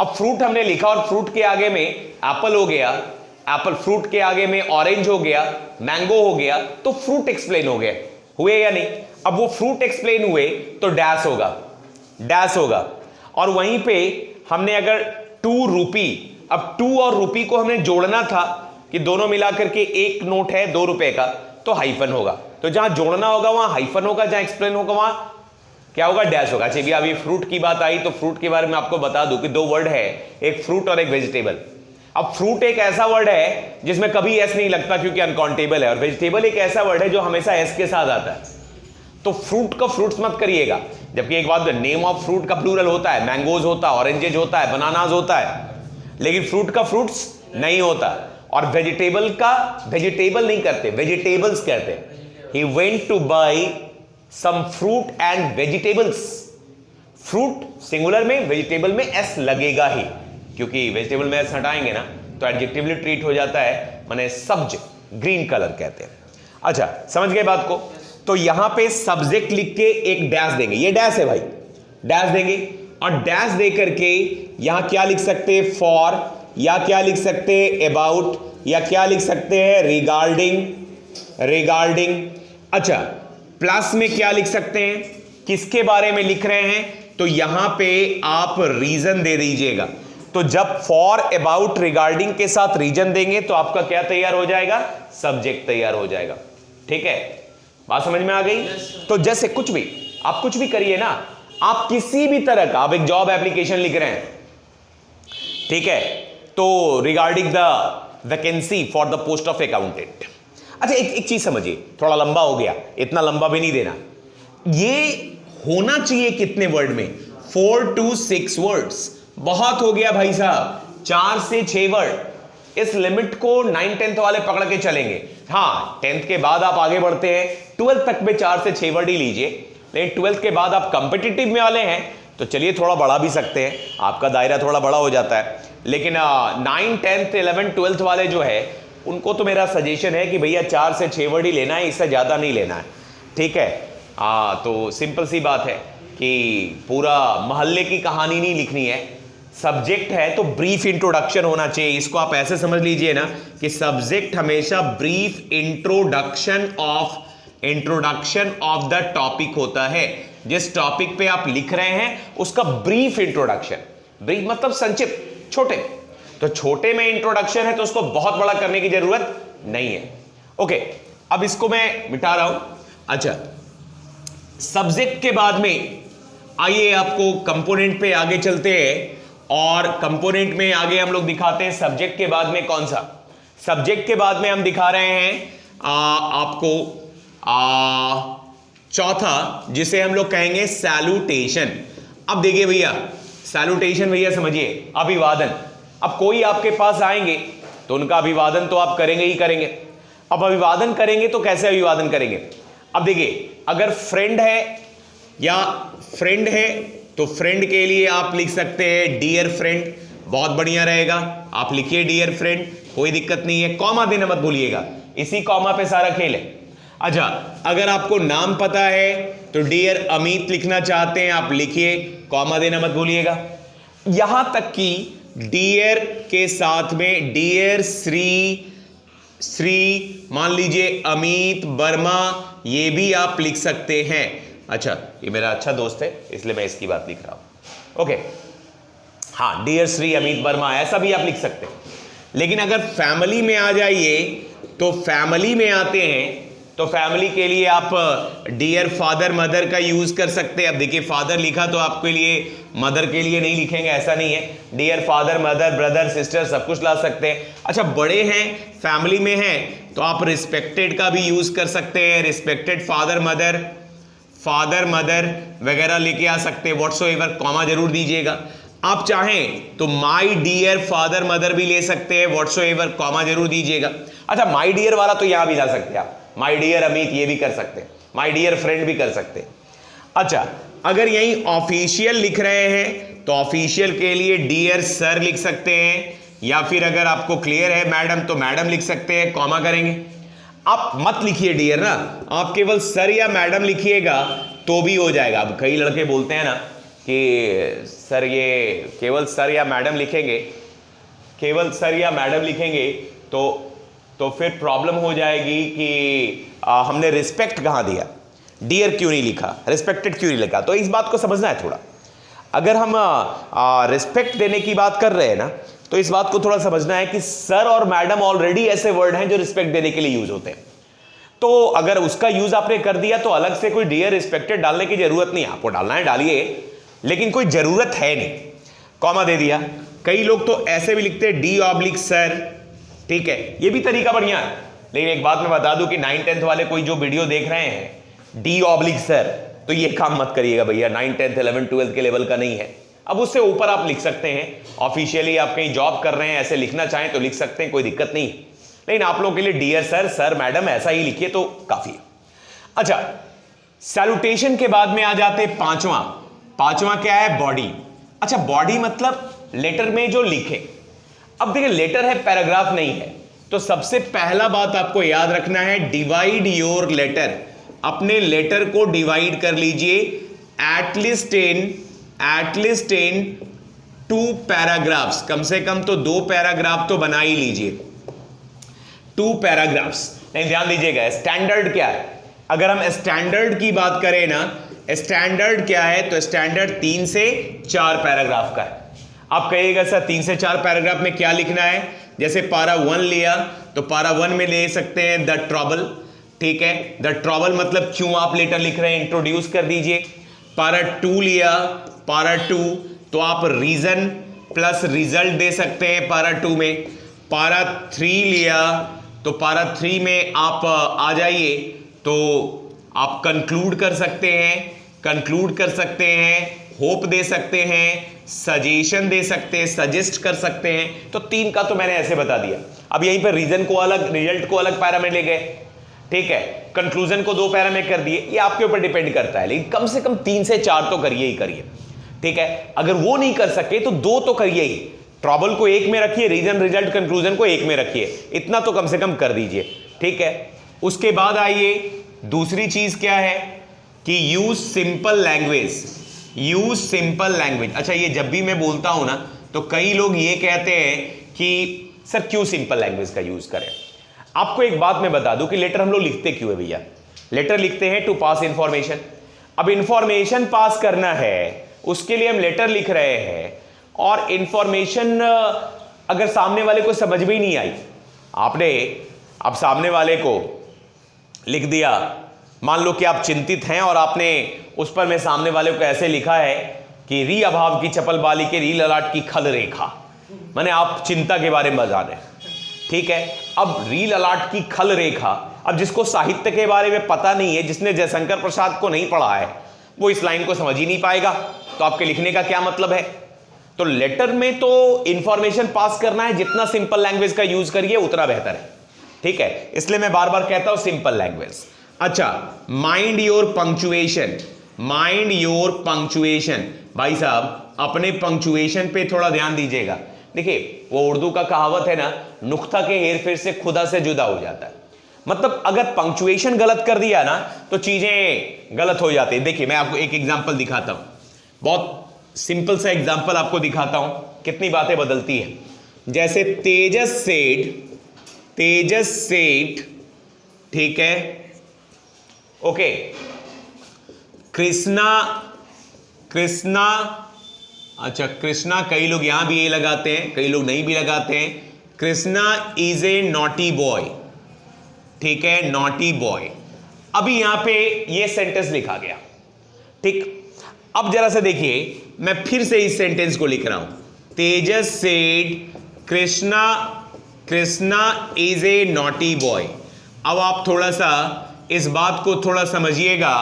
अब फ्रूट हमने लिखा और फ्रूट के आगे में एप्पल हो गया, एप्पल फ्रूट के आगे में ऑरेंज हो गया, मैंगो हो गया, तो फ्रूट एक्सप्लेन हो गए, हुए या नहीं। अब वो फ्रूट एक्सप्लेन हुए तो डैश होगा, डैश होगा। और वहीं पे हमने अगर 2 रुपी, अब 2 और रुपी को हमने जोड़ना था कि दोनों मिलाकर के एक नोट है 2 रुपए का, तो हाइफन होगा। तो जहां जोड़ना होगा वहां हाइफन होगा, जहां एक्सप्लेन होगा वहां क्या होगा, डैश होगा। चलिए अभी फ्रूट की बात आई तो फ्रूट के बारे में आपको बता दूं कि 2 वर्ड है, एक फ्रूट और एक वेजिटेबल। अब फ्रूट एक ऐसा वर्ड है जिसमें कभी एस नहीं लगता क्योंकि अनकाउंटेबल है, और वेजिटेबल एक ऐसा वर्ड है जो हमेशा एस के साथ आता है। तो फ्रूट का फ्रूट्स मत करिएगा, जबकि एक बात, नेम ऑफ फ्रूट का प्लूरल होता है, मैंगोज होता है, ऑरेंजेज होता है, बनानाज होता है, लेकिन फ्रूट का फ्रूट्स नहीं होता। और वेजिटेबल का वेजिटेबल नहीं करते, वेजिटेबल्स कहते हैं। He went to buy some fruit and vegetables. Fruit singular में, वेजिटेबल में एस लगेगा ही, क्योंकि वेजिटेबल में एस हटाएंगे ना तो एडजेक्टिवली ट्रीट हो जाता है, माने सब्ज, ग्रीन कलर कहते हैं। अच्छा, समझ गए बात को। तो यहां पे सब्जेक्ट लिख के एक डैश देंगे, ये डैश है भाई, डैश देंगे, और डैश दे करके यहां क्या लिख सकते हैं, फॉर, या क्या लिख सकते हैं, अबाउट, या क्या लिख सकते हैं, रिगार्डिंग, रिगार्डिंग। अच्छा, प्लस में क्या लिख सकते हैं, किसके बारे में लिख रहे हैं, तो यहां पे आप रीजन दे दीजिएगा। तो जब फॉर, अबाउट, रिगार्डिंग के साथ रीजन देंगे तो आपका क्या तैयार हो जाएगा, सब्जेक्ट तैयार हो जाएगा। ठीक है, बात समझ में आ गई। तो जैसे कुछ भी आप कुछ भी करिए ना, आप किसी भी तरह का, आप एक जॉब एप्लीकेशन लिख रहे हैं, ठीक है, तो regarding the vacancy for the post of accountant. अच्छा, एक चीज समझिए, थोड़ा लंबा हो गया, इतना लंबा भी नहीं देना। ये होना चाहिए कितने वर्ड में, 4 to 6 वर्ड्स। बहुत हो गया भाई साहब, 4 से 6 वर्ड। इस लिमिट को 9th 10th वाले पकड़ के चलेंगे। हाँ, 10th के बाद आप आगे बढ़ते हैं, 12th तक में 4 से 6 वर्ड ही लीजिए, लेकिन 12th के बाद आप कंपिटिटिव में वाले हैं तो चलिए थोड़ा बढ़ा भी सकते हैं, आपका दायरा थोड़ा बड़ा हो जाता है। लेकिन 9, 10th, 11, 12th वाले जो है उनको तो मेरा सजेशन है कि भैया 4 से 6 वर्ड ही लेना है, इससे ज़्यादा नहीं लेना है। ठीक है, तो सिंपल सी बात है कि पूरा मोहल्ले की कहानी नहीं लिखनी है। सब्जेक्ट है तो ब्रीफ इंट्रोडक्शन होना चाहिए। इसको आप ऐसे समझ लीजिए ना कि सब्जेक्ट हमेशा brief introduction of the topic होता है। जिस टॉपिक पे आप लिख रहे हैं उसका ब्रीफ इंट्रोडक्शन, ब्रीफ मतलब संक्षिप्त, छोटे, तो छोटे में इंट्रोडक्शन है तो उसको बहुत बड़ा करने की जरूरत नहीं है। ओके, अब इसको मैं मिटा रहा हूं। अच्छा, सब्जेक्ट के बाद में आइए आपको कंपोनेंट पे आगे चलते हैं, और कंपोनेंट में आगे हम लोग दिखाते हैं सब्जेक्ट के बाद में कौन सा। सब्जेक्ट के बाद में हम दिखा रहे हैं आपको चौथा, जिसे हम लोग कहेंगे सैल्यूटेशन। अब देखिए भैया, सैल्यूटेशन भैया समझिए, अभिवादन। अब कोई आपके पास आएंगे तो उनका अभिवादन तो आप करेंगे ही करेंगे। अब अभिवादन करेंगे तो कैसे अभिवादन करेंगे। अब देखिए, अगर फ्रेंड है तो फ्रेंड के लिए आप लिख सकते हैं डियर फ्रेंड, बहुत बढ़िया रहेगा, आप लिखिए डियर फ्रेंड, कोई दिक्कत नहीं है। कॉमा देना मत भूलिएगा, इसी कॉमा पे सारा खेल है। अच्छा, अगर आपको नाम पता है तो डियर अमित लिखना चाहते हैं, आप लिखिए, कॉमा देना मत भूलिएगा। यहां तक कि डियर के साथ में डियर श्री मान लीजिए अमित वर्मा, ये भी आप लिख सकते हैं। अच्छा, ये मेरा अच्छा दोस्त है इसलिए मैं इसकी बात लिख रहा हूं। ओके, हाँ, डियर श्री अमित वर्मा, ऐसा भी आप लिख सकते हैं। लेकिन अगर फैमिली में आ जाइए तो फैमिली में आते हैं तो फैमिली के लिए आप डियर फादर मदर का यूज कर सकते हैं। अब देखिए, फादर लिखा तो आपके लिए, मदर के लिए नहीं लिखेंगे, ऐसा नहीं है। Dear father mother brother sister सब कुछ ला सकते हैं। अच्छा, बड़े हैं, फैमिली में हैं तो आप रिस्पेक्टेड का भी यूज कर सकते हैं, रिस्पेक्टेड फादर मदर वगैरह लेके आ सकते हैं। व्हाट्सोएवर, कॉमा जरूर दीजिएगा। आप चाहें तो माई डियर फादर मदर भी ले सकते हैं, व्हाट्सोएवर, कॉमा जरूर दीजिएगा। अच्छा, माई डियर वाला तो यहां भी ला सकते हैं आप, माई डियर अमित ये भी कर सकते हैं, माई डियर फ्रेंड भी कर सकते हैं। अच्छा, अगर यहीं ऑफिशियल लिख रहे हैं तो ऑफिशियल के लिए डियर सर लिख सकते हैं, या फिर अगर आपको क्लियर है मैडम तो मैडम लिख सकते हैं, कॉमा करेंगे। आप मत लिखिए डियर ना, आप केवल सर या मैडम लिखिएगा तो भी हो जाएगा। अब कई लड़के बोलते हैं ना कि सर ये केवल सर या मैडम लिखेंगे, केवल सर या मैडम लिखेंगे तो फिर प्रॉब्लम हो जाएगी कि हमने रिस्पेक्ट कहाँ दिया, डियर क्यों नहीं लिखा, रिस्पेक्टेड क्यों नहीं लिखा। तो इस बात को समझना है थोड़ा। अगर हम रिस्पेक्ट देने की बात कर रहे हैं ना, तो इस बात को थोड़ा समझना है कि सर और मैडम ऑलरेडी ऐसे वर्ड हैं जो रिस्पेक्ट देने के लिए यूज होते हैं। तो अगर उसका यूज आपने कर दिया तो अलग से कोई डियर रिस्पेक्टेड डालने की जरूरत नहीं, आपको डालना है डालिए, लेकिन कोई जरूरत है नहीं। कॉमा दे दिया। कई लोग तो ऐसे भी लिखते हैं डी ऑब्लिक सर, ठीक है, ये भी तरीका बढ़िया है। लेकिन एक बात मैं बता दूं कि 9th-10th वाले कोई जो वीडियो देख रहे हैं डी ऑब्लिक सर, तो ये काम मत करिएगा भैया, 9th 10th 11th 12th के लेवल का नहीं है। अब उससे ऊपर आप लिख सकते हैं, ऑफिशियली आप कहीं जॉब कर रहे हैं ऐसे लिखना चाहें तो लिख सकते हैं, कोई दिक्कत नहीं। लेकिन आप लोगों के लिए डियर सर, सर मैडम ऐसा ही लिखिए तो काफी है। अच्छा, सैल्यूटेशन के बाद में आ जाते पांचवा क्या है, बॉडी। अच्छा, बॉडी मतलब लेटर में जो लिखे। अब देखिए लेटर है, पैराग्राफ नहीं है, तो सबसे पहला बात आपको याद रखना है, डिवाइड योर लेटर। अपने लेटर को डिवाइड कर लीजिए एटलीस्ट इन 2 पैराग्राफ्स, कम से कम तो 2 पैराग्राफ तो बना ही लीजिए, 2 पैराग्राफ्स। नहीं, ध्यान दीजिएगा स्टैंडर्ड क्या है। अगर हम स्टैंडर्ड की बात करें ना, स्टैंडर्ड क्या है, तो स्टैंडर्ड 3 से 4 पैराग्राफ का है। आप कहिएगा सर 3 से 4 पैराग्राफ में क्या लिखना है, जैसे पारा 1 लिया तो पारा 1 में ले सकते हैं द ट्रबल, ठीक है, द ट्रबल मतलब क्यों आप लेटर लिख रहे हैं, इंट्रोड्यूस कर दीजिए। पारा 2 लिया, पारा 2 तो आप रीजन प्लस रिजल्ट दे सकते हैं पारा 2 में। पारा 3 लिया तो पारा 3 में आप आ जाइए तो आप कंक्लूड कर सकते हैं, होप दे सकते हैं, सजेशन दे सकते हैं, सजेस्ट कर सकते हैं। तो 3 का तो मैंने ऐसे बता दिया। अब यहीं पर रीजन को अलग, रिजल्ट को अलग पैरा में ले गए, ठीक है, कंक्लूजन को 2 पैरा में कर दिए। ये आपके ऊपर डिपेंड करता है, लेकिन कम से कम 3 से 4 तो करिए ही करिए, ठीक है। अगर वो नहीं कर सके तो 2 तो करिए ही, ट्रबल को 1 में रखिए, रीजन रिजल्ट कंक्लूजन को 1 में रखिए, इतना तो कम से कम कर दीजिए, ठीक है। उसके बाद आइए दूसरी चीज क्या है कि यूज सिंपल लैंग्वेज। अच्छा, ये जब भी मैं बोलता हूं ना तो कई लोग ये कहते हैं कि सर क्यों सिंपल लैंग्वेज का यूज करें। आपको एक बात मैं बता दूं कि लेटर हम लोग लिखते क्यों है भैया, लेटर लिखते हैं टू पास इंफॉर्मेशन। अब इंफॉर्मेशन पास करना है, उसके लिए हम लेटर लिख रहे हैं, और इंफॉर्मेशन अगर सामने वाले को समझ में ही नहीं आई, आपने अब सामने वाले को लिख दिया, मान लो कि आप चिंतित हैं और आपने उस पर में सामने वाले को ऐसे लिखा है कि री अभाव की चपल बाली के री ललाट की खल रेखा, माने आप चिंता के बारे में बता रहे हैं, ठीक है। अब री ललाट की खल रेखा, अब जिसको साहित्य के बारे में पता नहीं है, जिसने जयशंकर प्रसाद को नहीं पढ़ा है, वो इस लाइन को समझ ही नहीं पाएगा, तो आपके लिखने का क्या मतलब है। तो लेटर में तो इंफॉर्मेशन पास करना है, जितना सिंपल लैंग्वेज का यूज करिए उतना बेहतर है, ठीक है। इसलिए मैं बार बार कहता हूं सिंपल लैंग्वेज। अच्छा, माइंड योर पंक्चुएशन, भाई साहब अपने पंक्चुएशन पे थोड़ा ध्यान दीजिएगा। देखिए वो उर्दू का कहावत है ना, नुक्ता के हेरफेर से खुदा से जुदा हो जाता है। मतलब अगर पंक्चुएशन गलत कर दिया ना तो चीजें गलत हो जाती है। देखिए मैं आपको एक एग्जांपल दिखाता हूं, बहुत सिंपल सा एग्जांपल आपको दिखाता हूं, कितनी बातें बदलती हैं। जैसे तेजस सेठ, ठीक है, ओके, कृष्णा, अच्छा कृष्णा, कई लोग यहां भी ये लगाते हैं, कई लोग नहीं भी लगाते हैं। Krishna is a naughty boy, ठीक है, नॉटी बॉय। अभी यहां पे ये सेंटेंस लिखा गया, ठीक। अब जरा से देखिए, मैं फिर से इस सेंटेंस को लिख रहा हूं, Tejas said Krishna is a naughty boy. अब आप थोड़ा सा इस बात को थोड़ा समझिएगा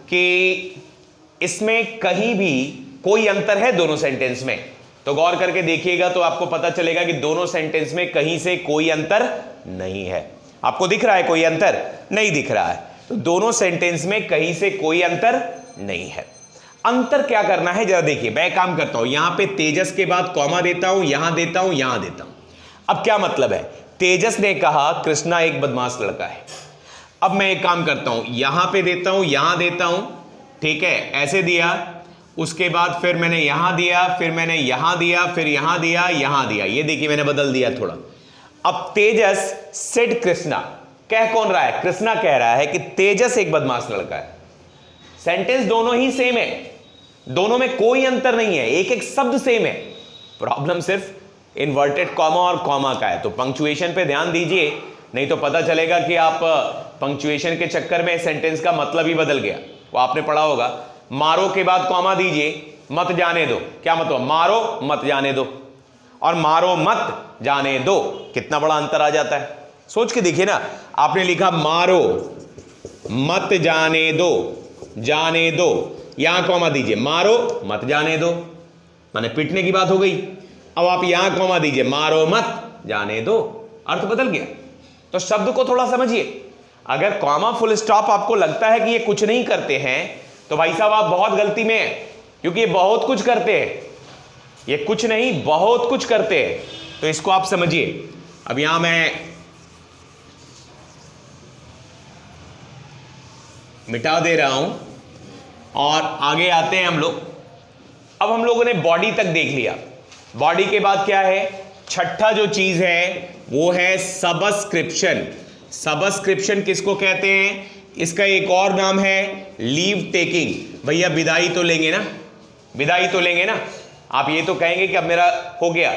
कि इसमें कहीं भी कोई अंतर है दोनों सेंटेंस में, तो गौर करके देखिएगा तो आपको पता चलेगा कि दोनों सेंटेंस में कहीं से कोई अंतर नहीं है। आपको दिख रहा है कोई अंतर? नहीं दिख रहा है। तो दोनों सेंटेंस में कहीं से कोई अंतर नहीं है। अंतर क्या करना है जरा देखिए। मैं काम करता हूं, यहां पे तेजस के बाद कॉमा देता हूं, यहां देता हूं, यहां देता हूं। अब क्या मतलब है? तेजस ने कहा कृष्णा एक बदमाश लड़का है। अब मैं एक काम करता हूं, यहां पे देता हूं, यहां देता हूं, ठीक है, ऐसे दिया, उसके बाद फिर मैंने यहां दिया, फिर मैंने यहां दिया, फिर यहां दिया, यहां दिया। ये देखिए मैंने बदल दिया थोड़ा। अब तेजस सेड कृष्णा, कह कौन रहा है? कृष्णा कह रहा है कि तेजस एक बदमाश लड़का है। सेंटेंस दोनों ही सेम है, दोनों में कोई अंतर नहीं है, एक एक शब्द सेम है। प्रॉब्लम सिर्फ इन्वर्टेड कॉमा और कॉमा का है। तो पंक्चुएशन पे ध्यान दीजिए, नहीं तो पता चलेगा कि आप पंक्चुएशन के चक्कर में सेंटेंस का मतलब ही बदल गया। वो आपने पढ़ा होगा, मारो के बाद कॉमा दीजिए, मत जाने दो। क्या मतलब? मारो मत जाने दो और मारो मत जाने दो, कितना बड़ा अंतर आ जाता है। सोच के देखिए ना, आपने लिखा मारो मत जाने दो, जाने दो, यहां कॉमा दीजिए, मारो मत जाने दो, माने पीटने की बात हो गई। अब आप यहां कॉमा दीजिए, मारो मत जाने दो, अर्थ बदल गया। तो शब्द को थोड़ा समझिए। अगर कॉमा फुल स्टॉप आपको लगता है कि ये कुछ नहीं करते हैं, तो भाई साहब आप बहुत गलती में हैं, क्योंकि ये बहुत कुछ करते हैं। ये कुछ नहीं, बहुत कुछ करते हैं। तो इसको आप समझिए। अब यहां मैं मिटा दे रहा हूं और आगे आते हैं हम लोग। अब हम लोगों ने बॉडी तक देख लिया। बॉडी के बाद क्या है? छठा जो चीज है वो है सबस्क्रिप्शन। सबस्क्रिप्शन किसको कहते हैं? इसका एक और नाम है लीव टेकिंग। भैया विदाई तो लेंगे ना, विदाई तो लेंगे ना। आप ये तो कहेंगे कि अब मेरा हो गया,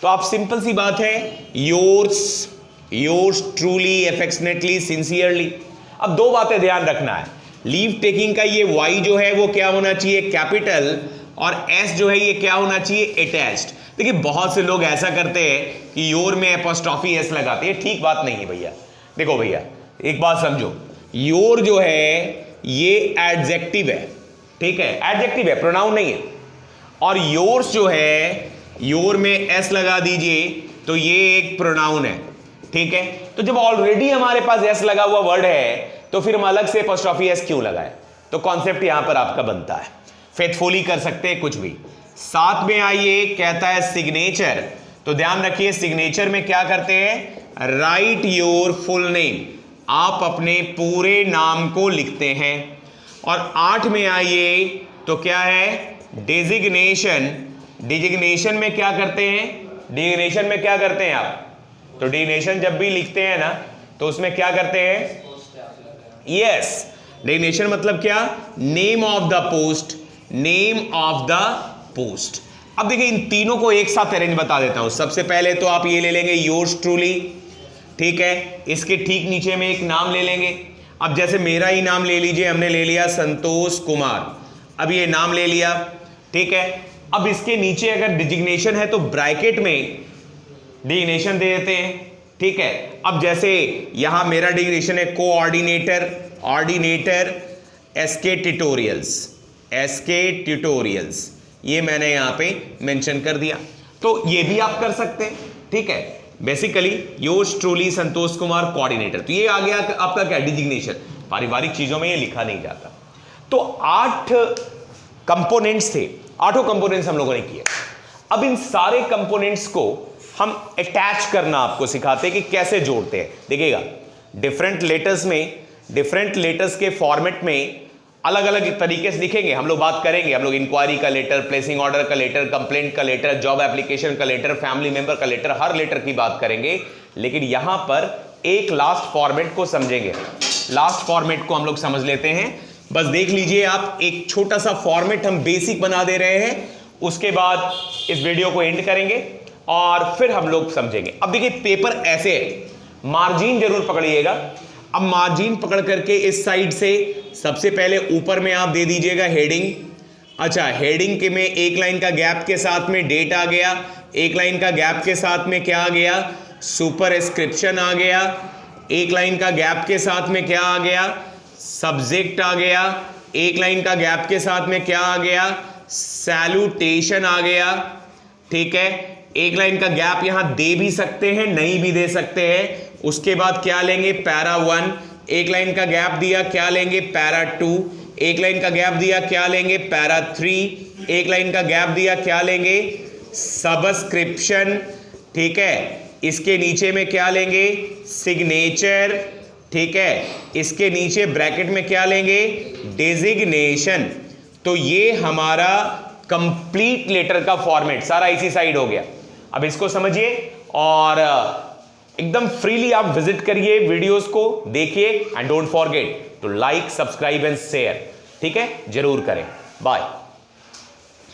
तो आप सिंपल सी बात है, योर्स, योर्स ट्रूली, एफेक्शनेटली, सिंसियरली। अब दो बातें ध्यान रखना है। लीव टेकिंग का ये वाई जो है वो क्या होना चाहिए? कैपिटल, और एस जो है ये क्या होना चाहिए? अटैच्ड। देखिए बहुत से लोग ऐसा करते हैं कि योर में एपोस्ट्रॉफी एस लगाते हैं, ठीक बात नहीं है भैया। देखो भैया एक बात समझो, योर जो है ये एडजेक्टिव है, ठीक है, एडजेक्टिव है, प्रोनाउन नहीं है। और योर्स जो है, योर में एस लगा दीजिए तो ये एक प्रोनाउन है, ठीक है। तो जब ऑलरेडी हमारे पास एस लगा हुआ वर्ड है तो फिर हम अलग से एपोस्ट्रॉफी एस क्यों लगाए? तो कॉन्सेप्ट यहां पर आपका बनता है। फेथफुली कर सकते हैं कुछ भी। साथ में आइए, कहता है सिग्नेचर। तो ध्यान रखिए सिग्नेचर में क्या करते हैं? राइट योर फुल नेम, आप अपने पूरे नाम को लिखते हैं। और 8 में आइए तो क्या है? डेजिग्नेशन। डिजिग्नेशन में क्या करते हैं? डिजिग्नेशन में क्या करते हैं आप? तो डिजिग्नेशन जब भी लिखते हैं ना तो उसमें क्या करते हैं? यस, डिजिग्नेशन मतलब क्या? Name of the post, name of the post. अब देखिए इन तीनों को एक साथ अरेंज बता देता हूं। सबसे पहले तो आप ये ले लेंगे योर्स ट्रूली, ठीक है, इसके ठीक नीचे में एक नाम ले लेंगे। अब जैसे मेरा ही नाम ले लीजिए, हमने ले लिया संतोष कुमार। अब ये नाम ले लिया, ठीक है। अब इसके नीचे अगर डिजिग्नेशन है तो ब्रैकेट में डिजिग्नेशन दे देते हैं, ठीक है। अब जैसे यहां मेरा डिजिग्नेशन है coordinator, ordinator, SK tutorials, SK tutorials, ये मैंने यहां पे मेंशन कर दिया। तो ये भी आप कर सकते हैं, ठीक है। Basically yours truly Santosh Kumar coordinator, तो ये आ गया आपका क्या? डिजिग्नेशन। पारिवारिक चीजों में ये लिखा नहीं जाता। तो 8 कंपोनेंट्स थे, 8 कंपोनेंट्स हम लोगों ने किए। अब इन सारे कंपोनेंट्स को हम अटैच करना आपको सिखाते हैं कि कैसे जोड़ते हैं। देखिएगा डिफरेंट लेटर्स में, डिफरेंट लेटर्स के फॉर्मेट में अलग अलग तरीके से लिखेंगे। हम लोग बात करेंगे, हम लोग इंक्वायरी का लेटर, प्लेसिंग ऑर्डर का लेटर, कंप्लेंट का लेटर, जॉब एप्लीकेशन का लेटर, फैमिली मेंबर का लेटर, हर लेटर की बात करेंगे। लेकिन यहां पर एक लास्ट फॉर्मेट को समझेंगे। लास्ट फॉर्मेट को हम लोग समझ लेते हैं। बस देख लीजिए आप, एक छोटा सा फॉर्मेट हम बेसिक बना दे रहे हैं, उसके बाद इस वीडियो को एंड करेंगे और फिर हम लोग समझेंगे। अब देखिए पेपर ऐसे है, मार्जिन जरूर पकड़िएगा। अब मार्जिन पकड़ करके इस साइड से सबसे पहले ऊपर में आप दे दीजिएगा हेडिंग। अच्छा, हेडिंग के में एक लाइन का गैप के साथ में डेट आ गया, एक लाइन का गैप के साथ में क्या आ गया? सुपरस्क्रिप्शन आ गया। एक लाइन का गैप के साथ में क्या आ गया? सब्जेक्ट आ गया। एक लाइन का गैप के साथ में क्या आ गया? सैल्यूटेशन आ गया। ठीक है, एक लाइन का गैप यहां दे भी सकते हैं, नहीं भी दे सकते हैं। उसके बाद क्या लेंगे, पैरा 1, एक लाइन का गैप दिया, क्या लेंगे, पैरा 2, एक लाइन का गैप दिया, क्या लेंगे, पैरा 3, एक लाइन का गैप दिया, क्या लेंगे, सबस्क्रिप्शन। ठीक है, इसके नीचे में क्या लेंगे, सिग्नेचर। ठीक है, इसके नीचे ब्रैकेट में क्या लेंगे, डेजिग्नेशन। तो ये हमारा कंप्लीट लेटर का फॉर्मेट सारा इसी साइड हो गया। अब इसको समझिए और एकदम फ्रीली आप विजिट करिए, वीडियोस को देखिए and don't forget to like, subscribe and share. ठीक है, जरूर करें। बाय।